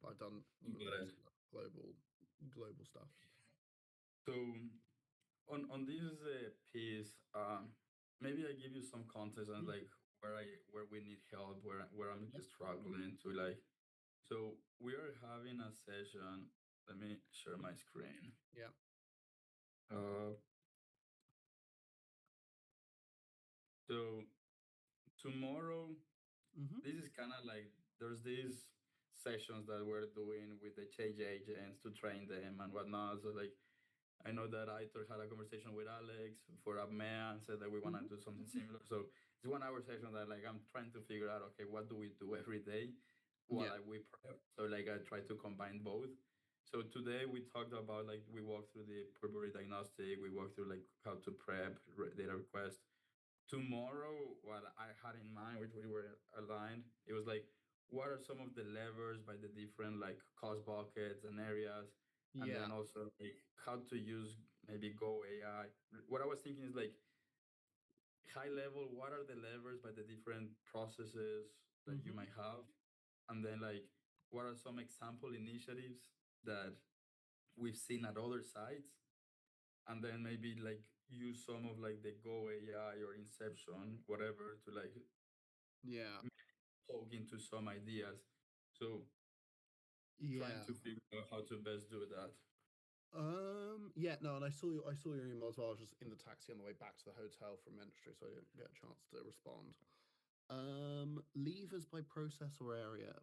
I've done Got it. global stuff. So on this piece, maybe I give you some context on like where we need help, where I'm Yeah. struggling to like. So we are having a session. Let me share my screen. Yeah. Uh, so tomorrow, Mm-hmm. this is kind of like there's these sessions that we're doing with the change agents to train them and whatnot. So like I know that I had a conversation with Alex for Apmea and said that we want to Mm-hmm. do something similar. So it's 1 hour session that like I'm trying to figure out, okay, what do we do every day while Yeah. we prep? So like I try to combine both. So today we talked about like we walked through the purpose diagnostic, we walked through like how to prep data request. Tomorrow, what I had in mind, which we were aligned, it was like, what are some of the levers by the different like cost buckets and areas, and Yeah. then also like how to use maybe Go AI. What I was thinking is like high level, what are the levers by the different processes that you Mm-hmm. might have, and then like what are some example initiatives that we've seen at other sites, and then maybe like use some of like the Go AI or Inception, whatever, to like Yeah. poke into some ideas. So trying Yeah. to figure out how to best do that. Yeah, no, and I saw your email as well. I was just in the taxi on the way back to the hotel from Menstry, so I didn't get a chance to respond. Levers by process or area.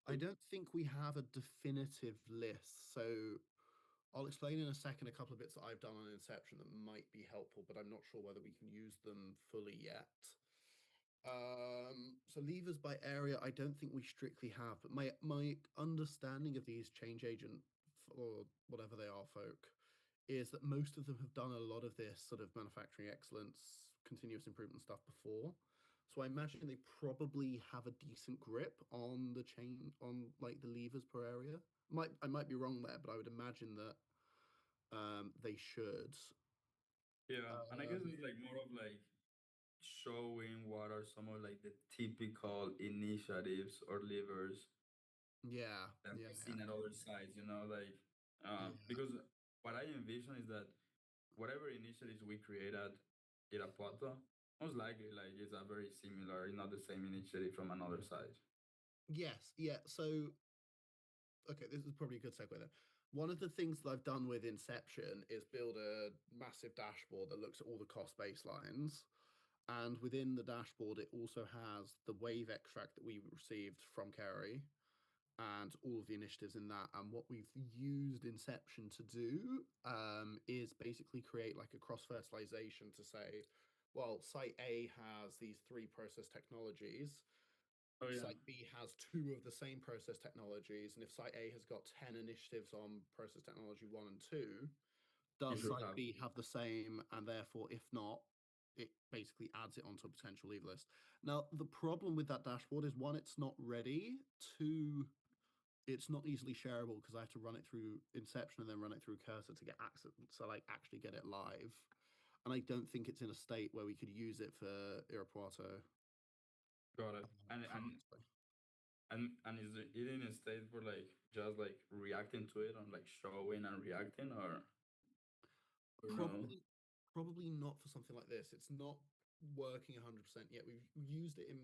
I don't think we have a definitive list, so I'll explain in a second a couple of bits that I've done on Inception that might be helpful, but I'm not sure whether we can use them fully yet. So levers by area, I don't think we strictly have, but my understanding of these change agent or whatever they are folk is that most of them have done a lot of this sort of manufacturing excellence, continuous improvement stuff before. So I imagine they probably have a decent grip on the chain on like the levers per area. I might be wrong there, but I would imagine that they should. Yeah, and I guess Um, it's like more of like showing what are some of like the typical initiatives or levers yeah, that yeah, we've seen at other sites, like yeah, because what I envision is that whatever initiatives we create at Irapuato, most likely like it's a very similar, not the same initiative from another site. yes, yeah. So okay, this is probably a good segue then. One of the things that I've done with Inception is build a massive dashboard that looks at all the cost baselines. And within the dashboard, it also has the wave extract that we received from Kerry and all of the initiatives in that. And what we've used Inception to do is basically create like a cross fertilization to say, well, site A has these three process technologies. Oh yeah, Site B has two of the same process technologies. And if Site A has got 10 initiatives on process technology one and two, you does should Site have. B have the same? And therefore, if not, it basically adds it onto a potential leave list. Now, the problem with that dashboard is one, it's not ready. Two, it's not easily shareable because I have to run it through Inception and then run it through Cursor to get access, so like actually get it live. And I don't think it's in a state where we could use it for Irapuato Got it. currently. And is it in a state for like just like reacting to it and like showing and reacting or no? Probably, probably not for something like this. It's not working 100% yet. We've used it in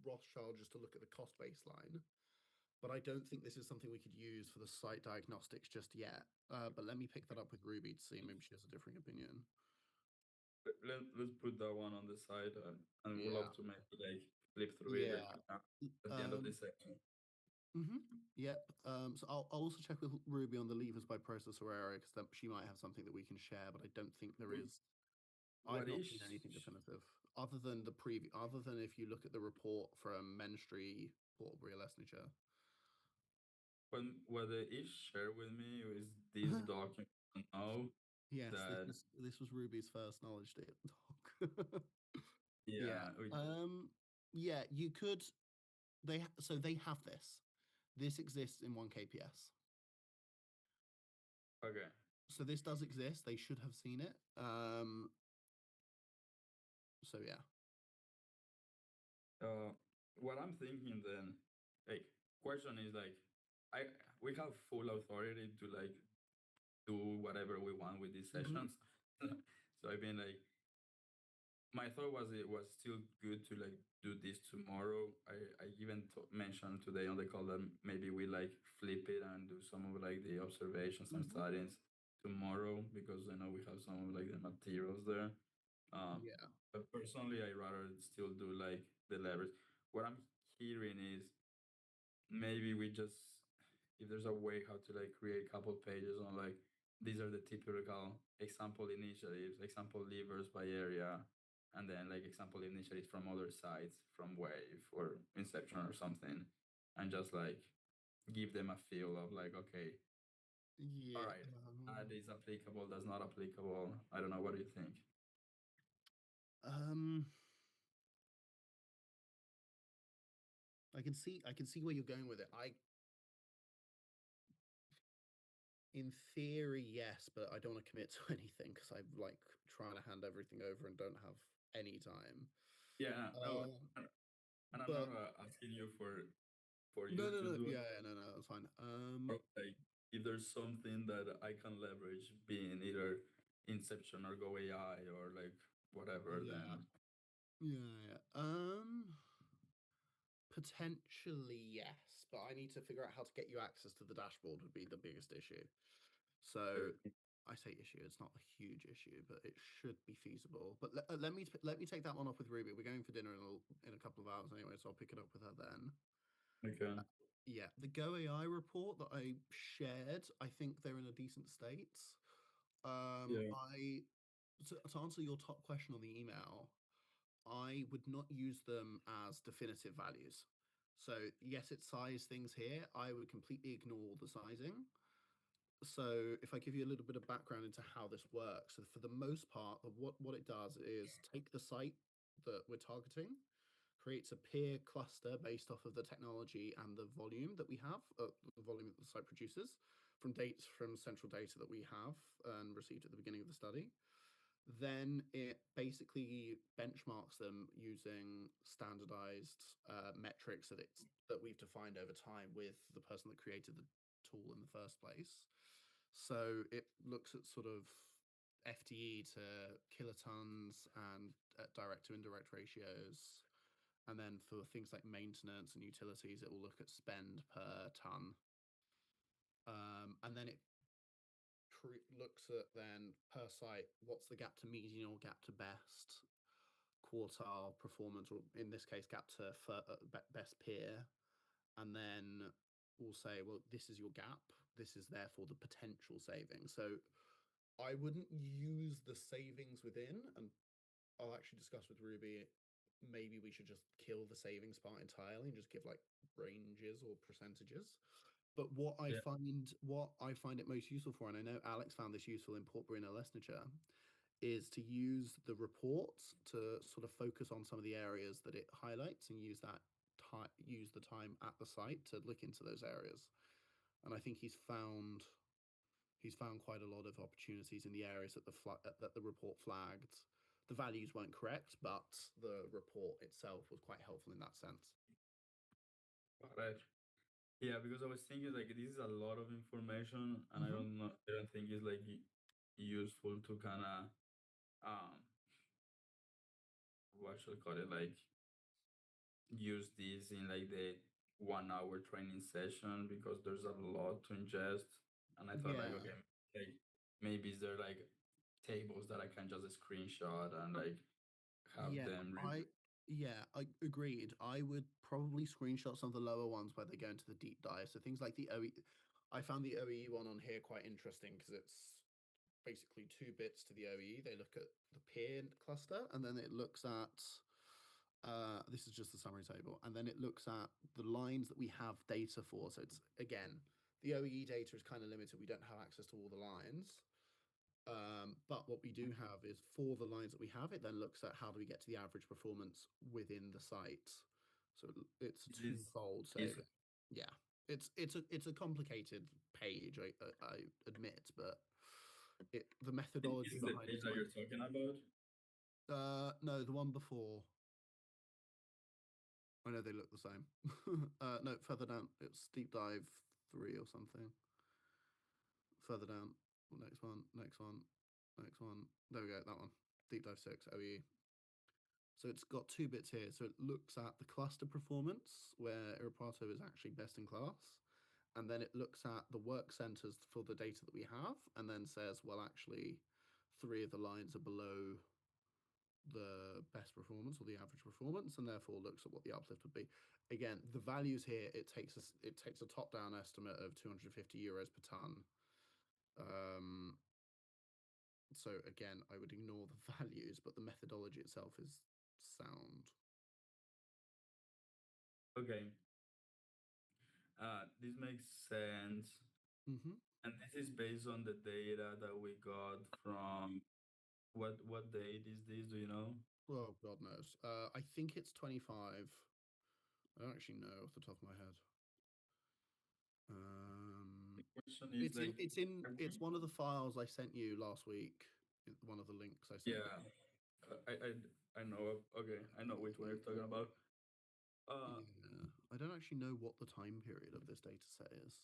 Rothschild just to look at the cost baseline, but I don't think this is something we could use for the site diagnostics just yet. But let me pick that up with Ruby to see. Maybe she has a differing opinion. Let's put that one on the side, and we'll Yeah. love to maybe like flip through it Yeah. at the end of Um, this section. mhm, Yep. So I'll also check with Ruby on the levers by processor area because she might have something that we can share, but I don't think there What is. I've what not is seen anything definitive other than other than if you look at the report from Menstry, Portbury, Lesnicher. what the is shared with me is this document now Yes, that this was Ruby's first knowledge doc. Yeah. yeah Yeah, you could so they have this. This exists in one KPS. okay. So this does exist. They should have seen it. So yeah. Uh, what I'm thinking then, like question is like, I we have full authority to like do whatever we want with these Hmm. sessions. So I mean, like, my thought was it was still good to like do this tomorrow. I even mentioned today on the call that maybe we like flip it and do some of like the observations and Hmm. studies tomorrow because I know we have some of like the materials there. Yeah. But personally, I rather still do like the leverage. What I'm hearing is maybe we just, if there's a way how to like create a couple pages on like these are the typical example initiatives, example levers by area, and then like example initiatives from other sites, from Wave or Inception or something, and just like give them a feel of like, okay, all Yeah. right, that is applicable, that's not applicable. I don't know. What do you think? Um, I can see where you're going with it. In theory, yes, but I don't want to commit to anything because I'm like trying to hand everything over and don't have any time. Yeah, no, Um, and I'm not but asking you for no, you no, to no, do yeah, yeah, no, no, that's fine. like if there's something that I can leverage being either Inception or Go AI or like whatever, Yeah, then yeah, yeah. Potentially yes, but I need to figure out how to get you access to the dashboard would be the biggest issue. So okay. I say issue, it's not a huge issue, but it should be feasible. But let me take that one off with Ruby. We're going for dinner in a couple of hours anyway, so I'll pick it up with her then. Okay. Yeah, the Go AI report that I shared, I think they're in a decent state. Yeah. I to answer your top question on the email, I would not use them as definitive values. So yes, it size things here. I would completely ignore the sizing. So if I give you a little bit of background into how this works, so for the most part, what it does is take the site that we're targeting, creates a peer cluster based off of the technology and the volume that we have, the volume that the site produces from dates from central data that we have and received at the beginning of the study. Then it basically benchmarks them using standardized metrics that we've defined over time with the person that created the tool in the first place. So it looks at sort of FTE to kilotons and direct to indirect ratios. And then for things like maintenance and utilities, it will look at spend per ton. And then it looks at then per site, what's the gap to median or gap to best quartile performance, or in this case, gap to best peer. And then we'll say, well, this is your gap. This is therefore the potential savings. So I wouldn't use the savings within, and I'll actually discuss with Ruby. Maybe we should just kill the savings part entirely and just give like ranges or percentages. But Yeah. what I find it most useful for, and I know Alex found this useful in Port Bruno Lesnicher, is to use the reports to sort of focus on some of the areas that it highlights and use the time at the site to look into those areas. And I think he's found quite a lot of opportunities in the areas that that the report flagged. The values weren't correct, but the report itself was quite helpful in that sense. All right. Yeah, because I was thinking like this is a lot of information, and I Hmm. don't know. I don't think it's like useful to kind of what should I call it, like use this in like the 1 hour training session because there's a lot to ingest. And I thought like, Yeah, okay, like maybe is there like tables that I can just screenshot and like have yeah, them I yeah, I agreed. I would probably screenshot some of the lower ones where they go into the deep dive. So things like the OE, I found the OE one on here quite interesting because it's basically two bits to the OE. They look at the peer cluster, and then it looks at this is just the summary table, and then it looks at the lines that we have data for. So it's again, the OEE data is kind of limited. We don't have access to all the lines. But what we do have is for the lines that we have, it then looks at how do we get to the average performance within the site. So it's this twofold. So is yeah, it's a complicated page, I admit, but the methodology is the behind page it's that quite. you're talking about. No, the one before. I know they look the same. No, further down. It's deep dive 3 or something. Further down. Next one. Next one. Next one. There we go. That one. Deep dive 6 OE. So it's got two bits here. So it looks at the cluster performance, where Irapato is actually best in class. And then it looks at the work centers for the data that we have, and then says, well, actually, 3 of the lines are below the best performance or the average performance, and therefore looks at what the uplift would be. Again, the values here, it takes a top-down estimate of 250 euros per ton. So again, I would ignore the values, but the methodology itself is sound. Okay. This makes sense. Mm-hmm. And this is based on the data that we got from what date is this? Do you know? Oh, God knows. I think it's 25. I don't actually know off the top of my head. The question is like, have It's we? one of the files I sent you last week. One of the links I sent you. Yeah, I know. Okay, I know which one you're talking about. Uh, Yeah, I don't actually know what the time period of this data set is.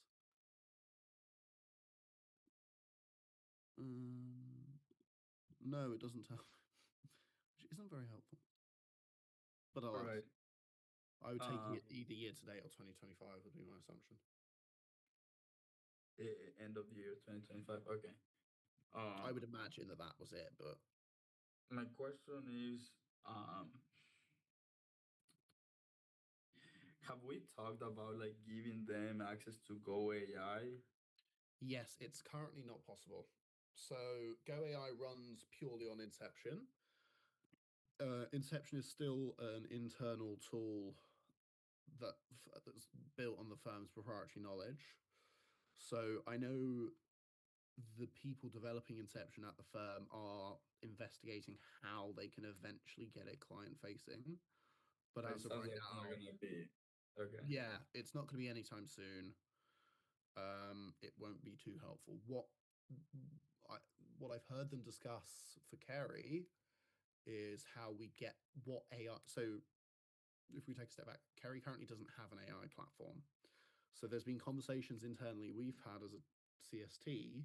Um, no, it doesn't tell, which isn't very helpful. But all alas, right. I would take Uh, it either year to date or 2025 would be my assumption. End of the year 2025. Okay. I Um, would imagine that that was it, but my question is, have we talked about like giving them access to Go AI? yes, it's currently not possible. So Go AI runs purely on Inception. Inception is still an internal tool that's built on the firm's proprietary knowledge. So I know the people developing Inception at the firm are investigating how they can eventually get it client facing. But It as of sounds right like it's not now, gonna be okay. yeah, it's not going to be anytime soon. It won't be too helpful. I, what I've heard them discuss for Kerry is how we get what AI. So if we take a step back, Kerry currently doesn't have an AI platform. So there's been conversations internally we've had as a CST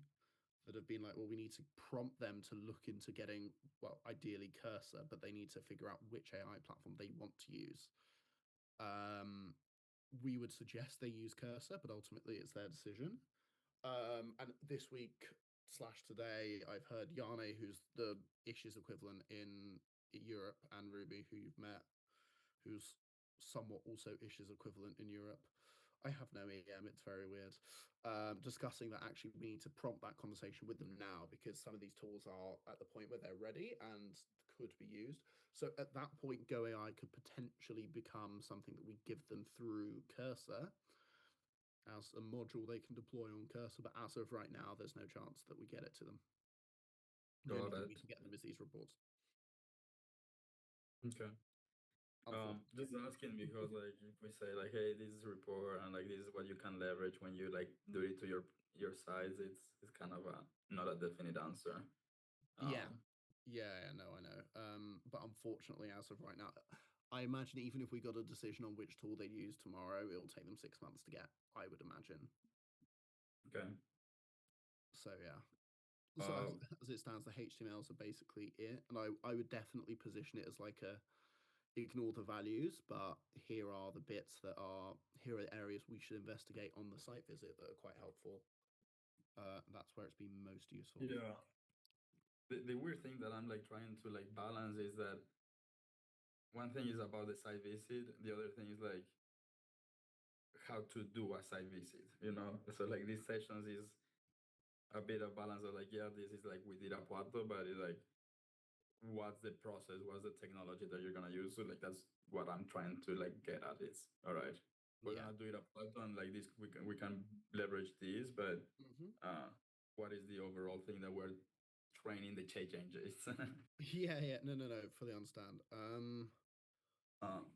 that have been like, well, we need to prompt them to look into getting, well, ideally Cursor, but they need to figure out which AI platform they want to use. We would suggest they use Cursor, but ultimately it's their decision. And this week slash today, I've heard Yane, who's the issues equivalent in Europe, and Ruby, who you've met, who's somewhat also issues equivalent in Europe. I have no EM, it's very weird. Discussing that actually we need to prompt that conversation with them now because some of these tools are at the point where they're ready and could be used. So at that point, Go AI could potentially become something that we give them through Cursor as a module they can deploy on Cursor. But as of right now, there's no chance that we get it to them. The only Got thing it. we can get them is these reports, Okay. unfortunately. Just asking because like if we say like, hey, this is a report and like this is what you can leverage when you like do it to your size, it's kind of a not a definite answer. Yeah, Um, yeah, no, I know. But unfortunately, as of right now, I imagine even if we got a decision on which tool they use tomorrow, it will take them 6 months to get. I would imagine. okay. So yeah. So Uh, as it stands, the HTMLs are basically it, and I would definitely position it as like a ignore the values, but here are the bits that are here are areas we should investigate on the site visit that are quite helpful. That's where it's been most useful. yeah. The weird thing that I'm like trying to like balance is that one thing is about the site visit, the other thing is like how to do a site visit, you know? So like these sessions is a bit of balance of like, yeah, this is like we did a Puerto, but it's like what's the process, what's the technology that you're gonna use. So like that's what I'm trying to like get at is all right. We're Yeah. gonna do it a Puerto and like this we can leverage this, but Hmm. what is the overall thing that we're training the change engines? Yeah, yeah. No, no, no. Fully understand.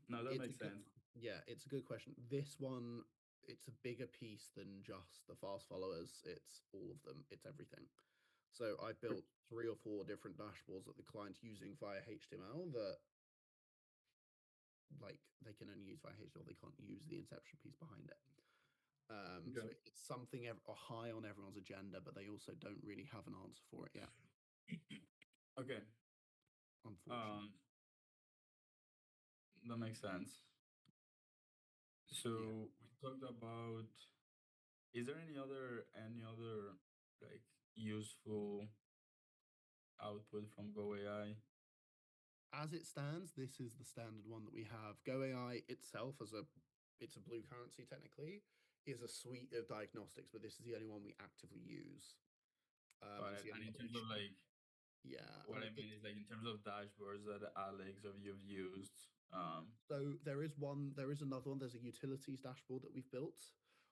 No, that It's a makes good, sense. yeah, it's a good question. This one, it's a bigger piece than just the fast followers. It's all of them. It's everything. So I built 3 or 4 different dashboards that the client's using via HTML that like they can only use via HDL. They can't use the inception piece behind it. So Okay. it's something high on everyone's agenda, but they also don't really have an answer for it yet, Okay. unfortunately. Um, that makes sense. Yeah. So we talked about. Is there any other like useful output from Go AI? As it stands, this is the standard one that we have. Go AI itself, it's a blue currency technically, is a suite of diagnostics, but this is the only one we actively use. Got It's it. the And only in one that we terms of like yeah, what I mean is like in terms of dashboards that Alex or you've used. so there is another one. There's a utilities dashboard that we've built,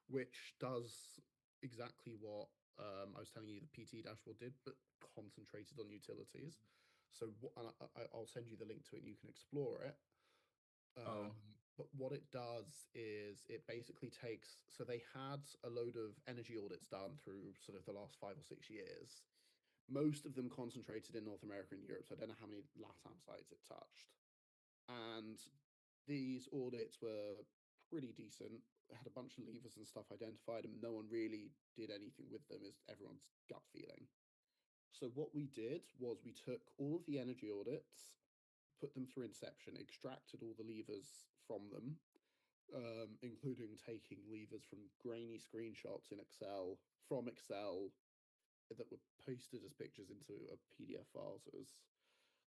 which does exactly what I was telling you the PT dashboard did, but concentrated on utilities. So I'll send you the link to it and you can explore it. Oh, But what it does is it basically takes, so they had a load of energy audits done through sort of the last 5 or 6 years. Most of them concentrated in North America and Europe. So I don't know how many LATAM sites it touched. And these audits were pretty decent. Had a bunch of levers and stuff identified, and no one really did anything with them, is everyone's gut feeling. So what we did was we took all of the energy audits, put them through Inception, extracted all the levers from them, including taking levers from grainy screenshots in Excel from Excel that were posted as pictures into a PDF file. So it was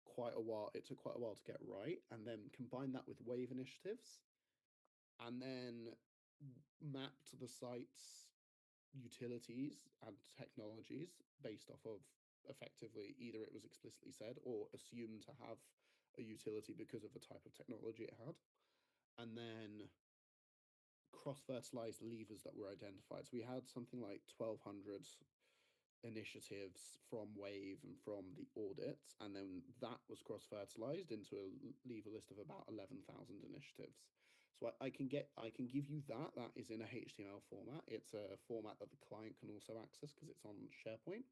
quite a while. It took quite a while to get right, and then combine that with wave initiatives, and then mapped the site's utilities and technologies based off of effectively either it was explicitly said or assumed to have a utility because of the type of technology it had, and then cross-fertilized levers that were identified. So we had something like 1,200 initiatives from Wave and from the audits, and then that was cross-fertilized into a lever list of about 11,000 initiatives. So I can give you that. That is in a HTML format. It's a format that the client can also access because it's on SharePoint.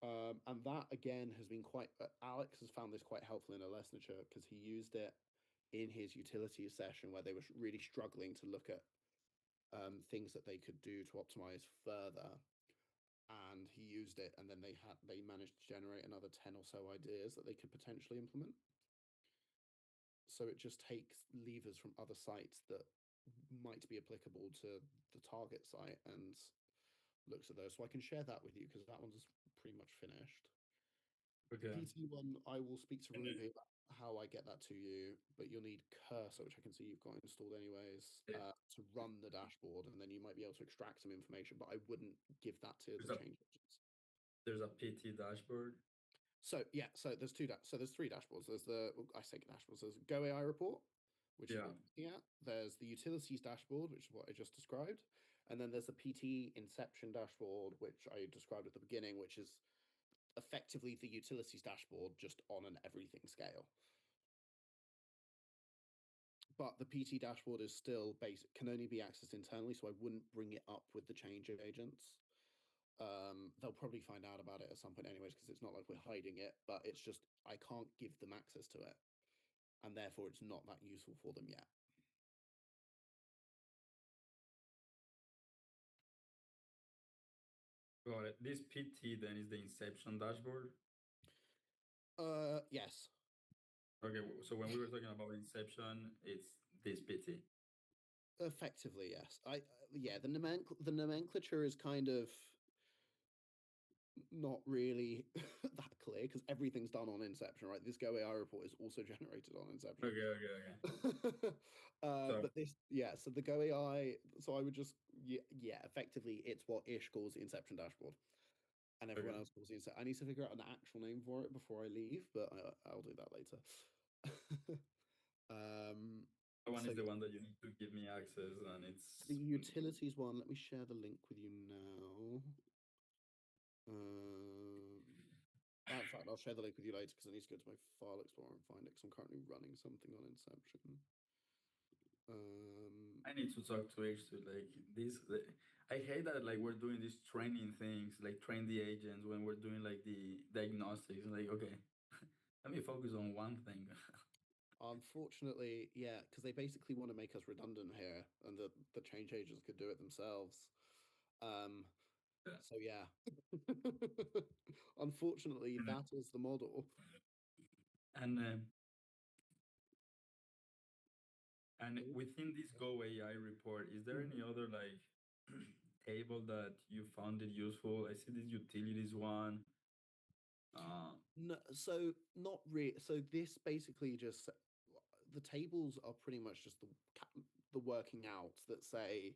And that again has been quite. Alex has found this quite helpful in a lesson because he used it in his utilities session where they were really struggling to look at things that they could do to optimize further, and he used it, and then they managed to generate another 10 or so ideas that they could potentially implement. So it just takes levers from other sites that might be applicable to the target site and looks at those. So I can share that with you because that one's pretty much finished. The okay. PT one, I will speak to And then Ruby about how I get that to you, but you'll need Cursor, which I can see you've got installed anyways, eh, to run the dashboard, and then you might be able to extract some information, but I wouldn't give that to there's the a change agents. there's a PT dashboard. So yeah, so there's three dashboards. There's I say dashboards. There's Go AI report, which is Yeah. what you're looking at. There's the utilities dashboard, which is what I just described, and then there's the PT Inception dashboard, which I described at the beginning, which is effectively the utilities dashboard just on an everything scale. But the PT dashboard is still basic, can only be accessed internally, so I wouldn't bring it up with the change agents. They'll probably find out about it at some point anyways, because it's not like we're hiding it, but it's just I can't give them access to it, and therefore it's not that useful for them yet. Got it. This PT then is the Inception dashboard. Yes, Okay, so when we were talking about Inception, it's this PT. effectively yes. Yeah, the nomenclature is kind of not really that clear because everything's done on Inception, right? This Go AI report is also generated on Inception. Okay, okay, okay. So But yeah, so the Go AI, so I would just, yeah, effectively, it's what Ish calls the Inception dashboard, and everyone okay. else calls it. I need to figure out an actual name for it before I leave, but I'll do that later. um, The one so is the yeah, one that you need to give me access, and the it's utilities one, let me share the link with you now. Um, in fact, I'll share the link with you later because I need to go to my file explorer and find it because I'm currently running something on Inception. I need to talk to H to like this. I hate that like we're doing these training things, like train the agents when we're doing like the diagnostics. Like, okay, let me focus on one thing. Unfortunately, yeah, because they basically want to make us redundant here, and the change agents could do it themselves. Um, Yeah. so yeah, unfortunately, And, that is the model. and uh, and Oh, within this Go AI report, is there any mhm. other like table that you found it useful? I see this utilities one. Uh, No, so not really. So this basically just the tables are pretty much just the working out that say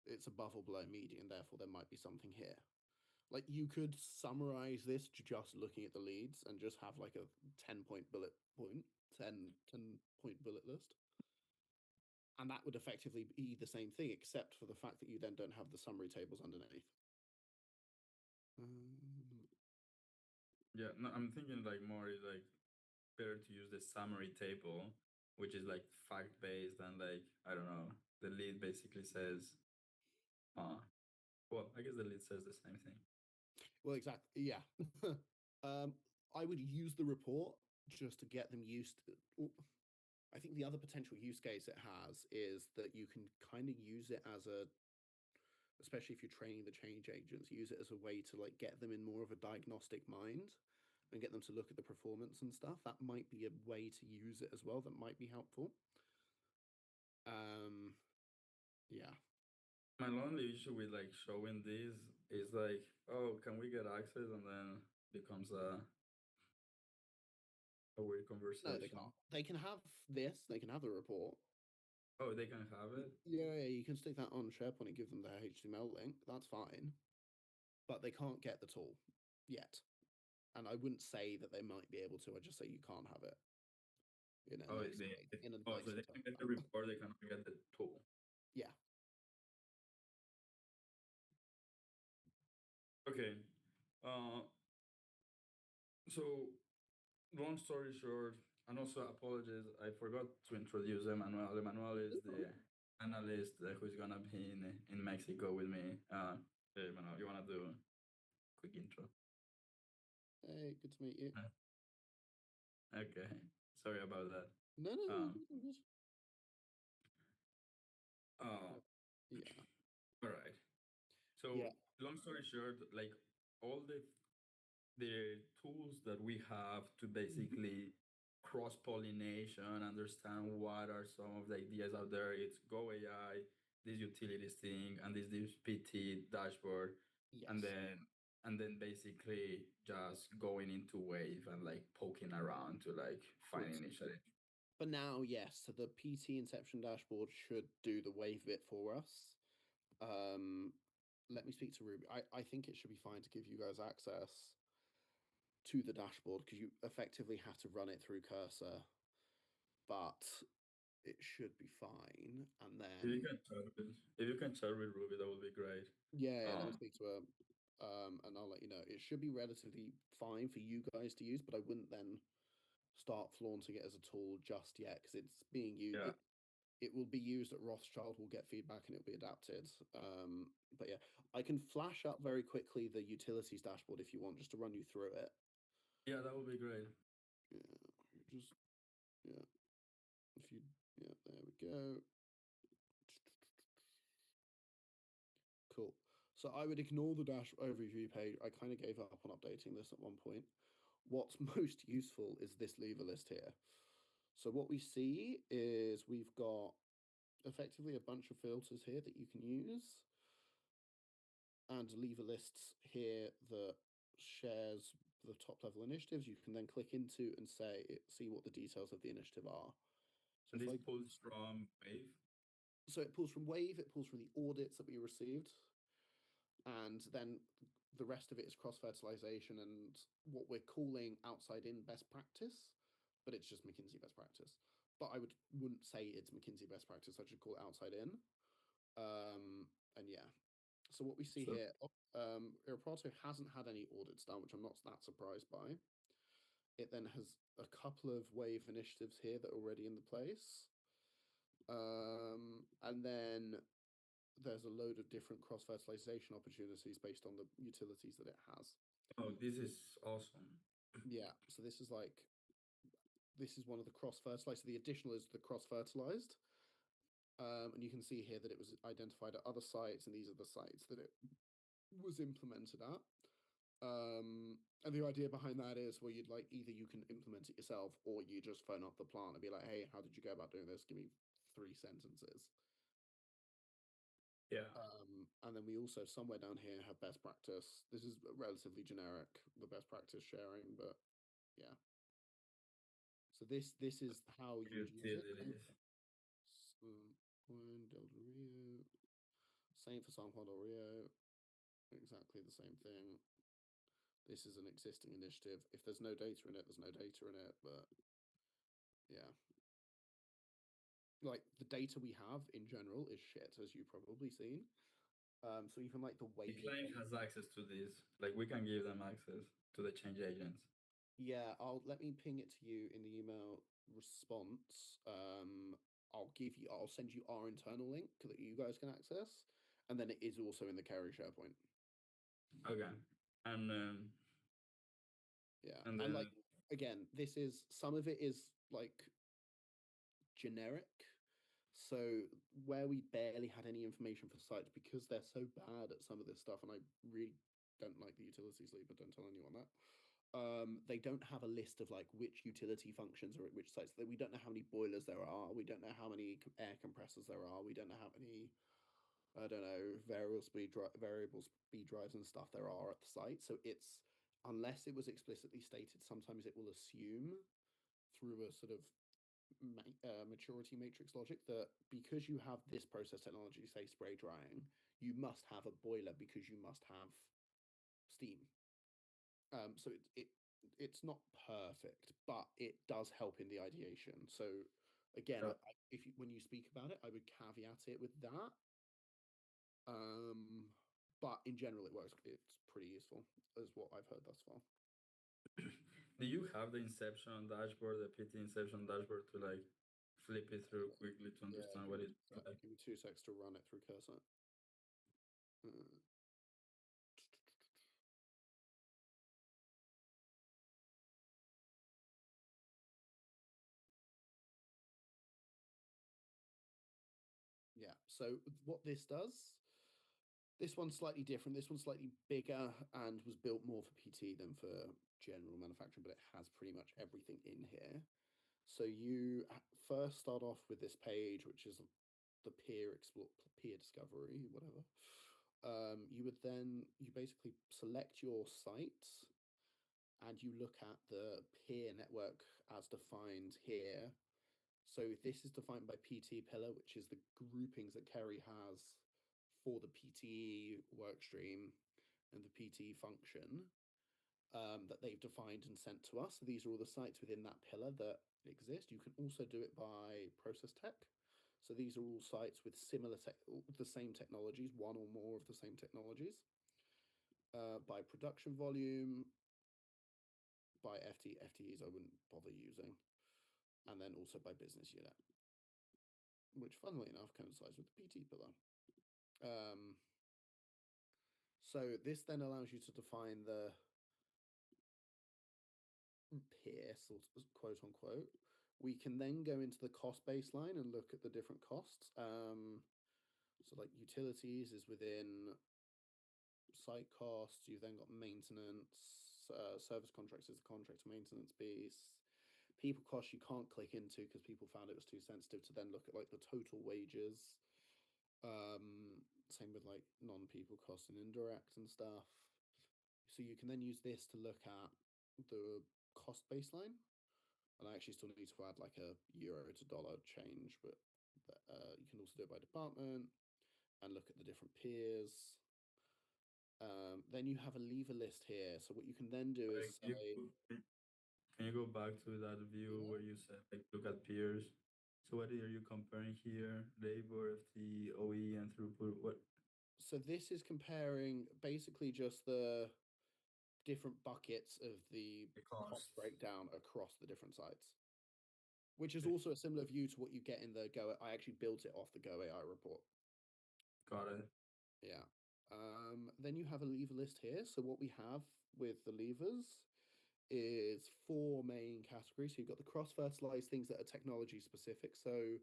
it's above or below median, therefore there might be something here. Like you could summarize this just looking at the leads and just have like a 10 point bullet point, 10 point bullet list. And that would effectively be the same thing, except for the fact that you then don't have the summary tables underneath. Um, yeah, no, I'm thinking like more is like better to use the summary table, which is like fact based and like I don't know. The lead basically says, uh, well, I guess the lead says the same thing. well, exactly. Yeah. um, I would use the report just to get them used to. I think the other potential use case it has is that you can kind of use it as a, especially if you're training the change agents, use it as a way to like get them in more of a diagnostic mind and get them to look at the performance and stuff. That might be a way to use it as well. That might be helpful. Um, yeah. My only issue with like showing these is like, oh, can we get access? And then becomes a weird No, they conversation. can't. They can have this. They can have the report. Oh, they can have it. Yeah, you can stick that on SharePoint and give them the HTML link. That's fine, but they can't get the tool yet. And I wouldn't say that they might be able to. I just say you can't have it in a Oh, nice way, in a oh, so nicer they can get the tone. report, they cannot get the tool. Yeah. Okay. Uh, so long story short, and also apologies, I forgot to introduce Emmanuel. Emmanuel is the analyst who's gonna be in Mexico with me. Hey, Emmanuel, you wanna do a quick intro? Hey, good to meet you. Okay, sorry about that. No, no, all Um, good, all good. uh, Yeah, all right. yeah. So long story short, like all the tools that we have to Mhm. basically cross pollination, understand what are some of the ideas out there. It's Go AI, this utilities thing, and this PT dashboard, and Yes. then basically just going into Wave and like poking around to like Cool. find initiative. For now, yes. So the PT Inception dashboard should do the wave bit for us. Um, Let me speak to Ruby. I think it should be fine to give you guys access to the dashboard because you effectively have to run it through Cursor, but it should be fine. And If you then, can chat with, if you can chat with Ruby, that would be great. yeah, let me Um, speak to her. And I'll let you know. It should be relatively fine for you guys to use, but I wouldn't then start flaunting it as a tool just yet because it's being used. yeah, It will be used at Rothschild. Will get feedback and it'll be adapted. But yeah, I can flash up very quickly the utilities dashboard if you want, just to run you through it. yeah, that would be great. Yeah, just yeah. If you yeah, there we go. Cool. So I would ignore the dash overview page. I kind of gave up on updating this at one point. What's most useful is this lever list here. So what we see is we've got effectively a bunch of filters here that you can use and lever lists here that shares the top level initiatives. You can then click into and see what the details of the initiative are. So And if this I pulls from Wave. so it pulls from Wave, it pulls from the audits that we received, and then the rest of it is cross fertilization and what we're calling outside in best practice, but it's just McKinsey best practice. But I wouldn't say it's McKinsey best practice. I should call it outside in. And yeah, so what we see So here, Iraprato hasn't had any audits done, which I'm not that surprised by. It then has a couple of wave initiatives here that are already in the place. And then there's a load of different cross fertilization opportunities based on the utilities that it has. oh, this is awesome. Yeah, so this is like this is one of the cross fertilized. So the additional is the cross fertilized. And you can see here that it was identified at other sites, and these are the sites that it was implemented at. And the idea behind that is, well, you'd like either you can implement it yourself, or you just phone up the plant and be like, hey, how did you go about doing this? Give me 3 sentences. Yeah. And then we also somewhere down here have best practice. This is relatively generic, the best practice sharing, but yeah. So this is how you would use it. Utilities. Delta Rio. Same for San Juan del Rio. Exactly the same thing. This is an existing initiative. If there's no data in it, there's no data in it. But yeah, like the data we have in general is shit, as you've probably seen. So even like the way The client has access to this. Like we can give them access to the change agents. yeah, I'll let me ping it to you in the email response. I'll send you our internal link that you guys can access, and then it is also in the Kerry SharePoint. Okay. And Yeah, and and like then again, this is some of it is like generic. So where we barely had any information for sites because they're so bad at some of this stuff, and I really don't like the utility sleeper. Don't tell anyone that. They don't have a list of like which utility functions are at which sites. We don't know how many boilers there are. We don't know how many air compressors there are. We don't know how many, I don't know, variable speed drives and stuff there are at the site. So it's unless it was explicitly stated, sometimes it will assume through a sort of maturity matrix logic that because you have this process technology, say spray drying, you must have a boiler because you must have steam. So it's not perfect, but it does help in the ideation. So again, if you, when you speak about it, I would caveat it with that. But in general, it works. It's pretty useful, as what I've heard thus far. do you have the Inception dashboard, the PT Inception dashboard to like flip it through quickly to Yeah, understand what it's like? give me 2 secs to run it through cursor. Uh, yeah, so what this does, this one's slightly different. This one's slightly bigger and was built more for PT than for general manufacturing, but it has pretty much everything in here. So you first start off with this page, which is the peer discovery, whatever. You would then you basically select your site and you look at the peer network as defined here. So this is defined by PT pillar, which is the groupings that Kerry has for the PTE workstream and the PTE function that they've defined and sent to us. So these are all the sites within that pillar that exist. You can also do it by process tech. So these are all sites with the same technologies, one or more of the same technologies. By production volume, by FTEs, I wouldn't bother using, and then also by business unit, which funnily enough coincides with the PT pillar. So this then allows you to define the peer, sort of, quote unquote. We can then go into the cost baseline and look at the different costs. So like utilities is within site costs. You've then got maintenance, service contracts is the contract maintenance piece. People costs you can't click into because people found it was too sensitive to then look at like the total wages. Same with like non-people costs and indirect and stuff. So you can then use this to look at the cost baseline. And I actually still need to add like a euro to dollar change, but you can also do it by department and look at the different peers. Then you have a lever list here. So what you can then do is Like, say, can you go back to that view yeah. where you said like look at peers? So what are you comparing here? Labor, FT, OE, and throughput. What So this is comparing basically just the different buckets of the the cost costs? breakdown across the different sites, which is also a similar view to what you get in the Go. I actually built it off the Go AI report. Got it. Yeah. Then you have a lever list here. So what we have with the levers is four main categories. So you've got the cross-fertilized things that are technology specific. So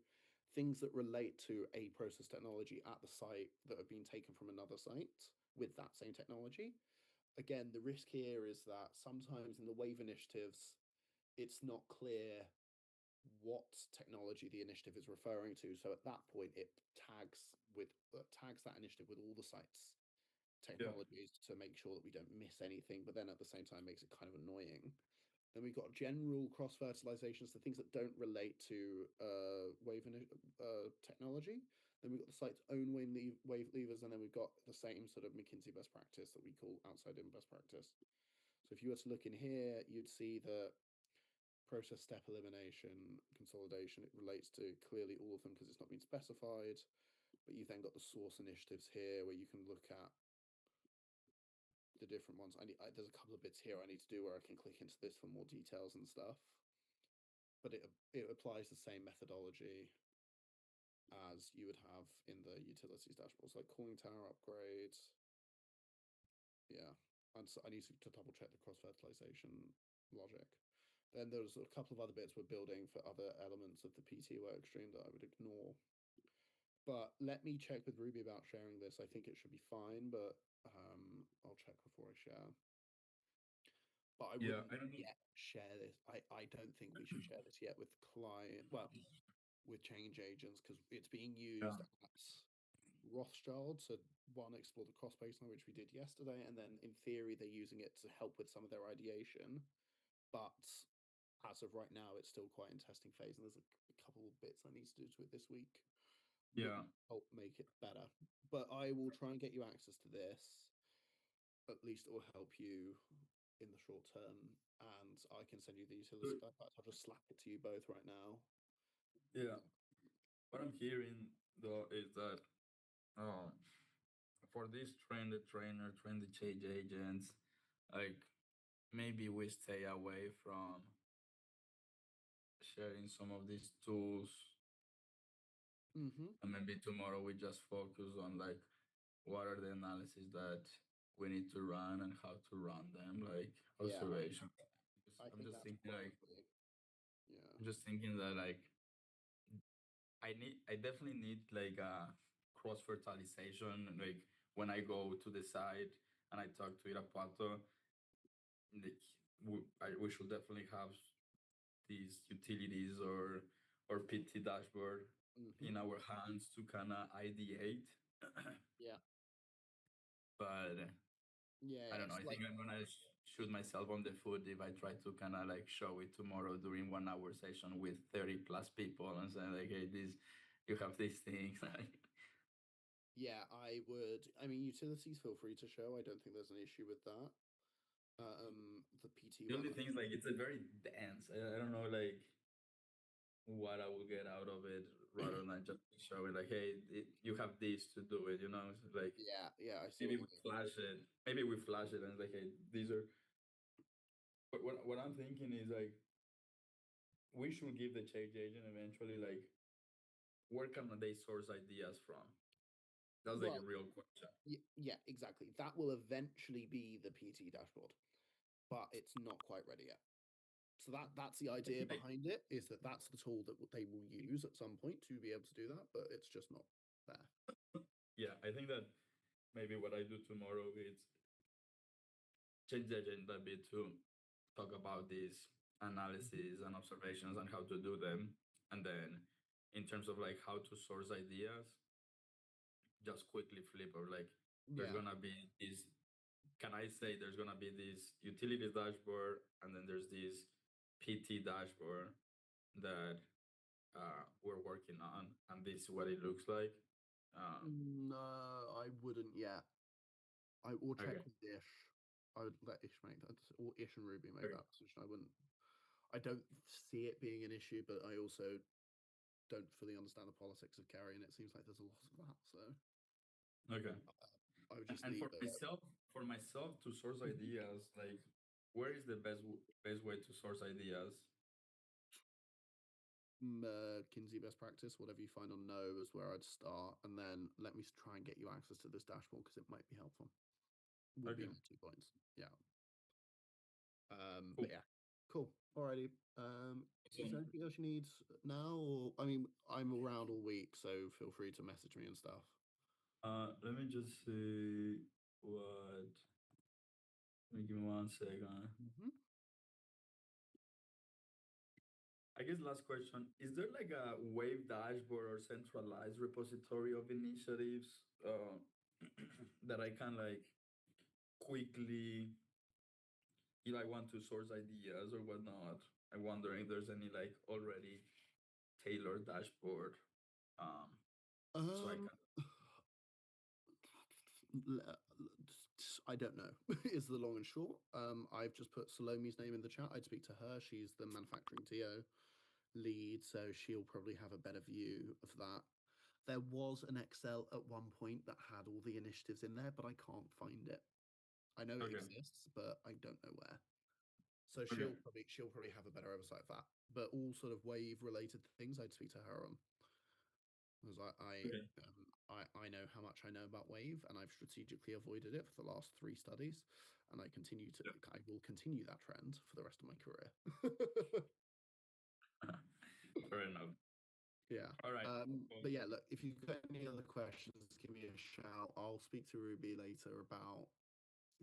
things that relate to a process technology at the site that have been taken from another site with that same technology. Again, the risk here is that sometimes in the wave initiatives, it's not clear what technology the initiative is referring to. So at that point, it tags that initiative with all the sites Yeah. technologies to make sure that we don't miss anything, but then at the same time makes it kind of annoying. Then we've got general cross fertilizations, the things that don't relate to technology. Then we've got the site's own wave levers, and then we've got the same sort of McKinsey best practice that we call outside in best practice. So if you were to look in here, you'd see that process step elimination, consolidation, it relates to clearly all of them because it's not been specified. But you've then got the source initiatives here where you can look at the different ones. There's a couple of bits here I need to do where I can click into this for more details and stuff. But it applies the same methodology as you would have in the utilities dashboards, like cooling tower upgrades. Yeah, and so I need to double check the cross fertilization logic. Then there's a couple of other bits we're building for other elements of the PT work stream that I would ignore. But let me check with Ruby about sharing this. I think it should be fine, but I'll check before I share. But I Yeah, wouldn't I don't know. yet share this. I don't think we should share this yet with client. Well, with change agents because it's being Yeah. used at Rothschild to one explore the cross baseline, which we did yesterday, and then in theory they're using it to help with some of their ideation. But as of right now, it's still quite in testing phase, and there's a couple of bits I need to do to it this week that Yeah. will help make it better. But I will try and get you access to this. At least it will help you in the short term, and I can send you the utility. So, In fact, I'll just slap it to you both right now. yeah. What I'm hearing though is that um for this train the trainer, train the change agents, like maybe we stay away from sharing some of these tools, Mm-hmm. and maybe tomorrow we just focus on like what are the analyses that we need to run and how to run them, like Yeah, observation. I I'm think just that's thinking like probably yeah. I'm just thinking that like I definitely need like a cross fertilization. Like when I go to the site and I talk to Irapuato, like we should definitely have these utilities or PT dashboard Mm-hmm. in our hands to kind of ideate. Yeah, But yeah, I yeah. don't know. It's I like think I'm gonna shoot myself on the foot if I try to kind of like show it tomorrow during 1 hour session with 30 plus people and say like, hey, this you have these things. yeah, I would. I mean, utilities. Feel free to show. I don't think there's an issue with that. The PT The one. only thing is like it's a very dense. I don't know like what I will get out of it rather than just show it like, hey, you have this to do it. You know, it's like Yeah, yeah. I see maybe what we you mean. flash it. Maybe we flash it and it's like, hey, these are. But what I'm thinking is like we should give the change agent eventually like where can they source ideas from? That's like a Well, real question. yeah, exactly. That will eventually be the PT dashboard, but it's not quite ready yet. So that's the I idea think like behind it. Is that that's the tool that they will use at some point to be able to do that, but it's just not there. yeah, I think that maybe what I do tomorrow is change the agenda a bit to talk about these Mhm. analyses and observations and how to do them. And then in terms of like how to source ideas, just quickly flip or like there's Yeah. gonna be this can I say there's gonna be this utilities dashboard and then there's this PT dashboard that we're working on and this is what it looks like. No, I wouldn't yet. I will check Okay. with Ish. I would let Ish make that, or Ish and Ruby make Okay. that decision. I wouldn't. I don't see it being an issue, but I also don't fully understand the politics of carry, and it seems like there's a lot of that. So Okay. I would just And leave it. for myself to source ideas, like where is the best way to source ideas? Kinsey best practice, whatever you find on no is where I'd start, and then let me try and get you access to this dashboard because it might be helpful. Would be Okay. my 2 points. Yeah. Cool. But yeah, cool. Alrighty. Is there Excellent. anything else you need now? Or I mean, I'm around all week, so feel free to message me and stuff. Let me just see what. Let me give me 1 second. Mm-hmm. I guess last question: is there like a Wave dashboard or centralized repository of initiatives that I can like quickly, if I want to source ideas or whatnot? I wonder if there's any like already tailored dashboard, um, so I Um, can. I don't know, is the long and short. I've just put Salome's name in the chat. I'd speak to her. She's the manufacturing TO lead, so she'll probably have a better view of that. There was an Excel at one point that had all the initiatives in there, but I can't find it. I know it Okay. exists, but I don't know where. So Okay. she'll probably have a better oversight of that. But all sort of wave related things, I'd speak to her on. Because Okay. I know how much I know about wave, and I've strategically avoided it for the last 3 studies, and Yep. I will continue that trend for the rest of my career. Fair enough. Yeah. All right. Well, But yeah, look, if you've got any other questions, give me a shout. I'll speak to Ruby later about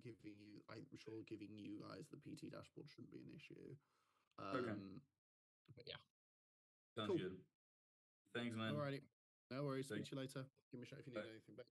giving you, I'm sure giving you guys the PT dashboard shouldn't be an issue. okay. But yeah, Sounds cool. good. Thanks, man. Alrighty. No worries. Speak Thanks. to you later. Give me a shout if you need Bye. anything. Bye.